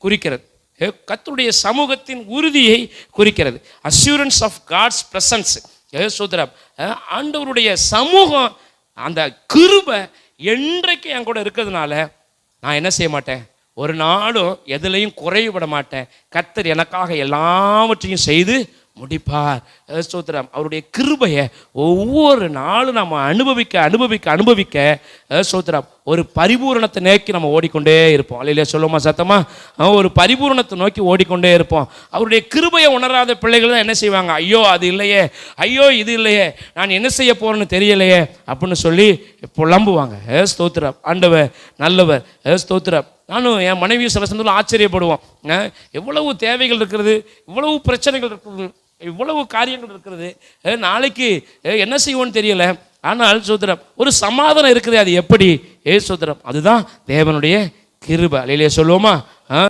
குறிக்கிறது. கர்த்தருடைய சமூகத்தின் உறுதியை குறிக்கிறது. Assurance of God's presence. சோதரம், ஆண்டவருடைய சமூகம், அந்த கிருபை என்றைக்கு என் கூட இருக்கிறதுனால நான் என்ன செய்ய மாட்டேன், ஒரு நாளும் எதுலையும் குறைவுபட மாட்டேன். கர்த்தர் எனக்காக எல்லாவற்றையும் செய்து முடிப்பார். ஸ்தோத்திரம். அவருடைய கிருபையை ஒவ்வொரு நாளும் நம்ம அனுபவிக்க ஸ்தோத்திரம், ஒரு பரிபூரணத்தை நோக்கி நம்ம ஓடிக்கொண்டே இருப்போம். அல்லையா சொல்லுமா சத்தமா? ஒரு பரிபூரணத்தை நோக்கி ஓடிக்கொண்டே இருப்போம். அவருடைய கிருபையை உணராத பிள்ளைகள் தான் என்ன செய்வாங்க, ஐயோ அது இல்லையே, ஐயோ இது இல்லையே, நான் என்ன செய்ய போறேன்னு தெரியலையே அப்படின்னு சொல்லி புலம்புவாங்க. ஸ்தோத்திரம். ஆண்டவர் நல்லவர். ஸ்தோத்திரம். நானும் என் மனைவி சில சந்தோஷம் ஆச்சரியப்படுவோம். எவ்வளவு தேவைகள் இருக்கிறது, இவ்வளவு பிரச்சனைகள் இருக்கிறது, இவ்வளவு காரியங்கள் இருக்கிறது, நாளைக்கு என்ன செய்வோன்னு தெரியல. ஆனால் சோதரம், ஒரு சமாதானம் இருக்குது. அது எப்படி? சோதரம், அதுதான் தேவனுடைய கிருபை. அல்லேலூயா சொல்லுவோமா?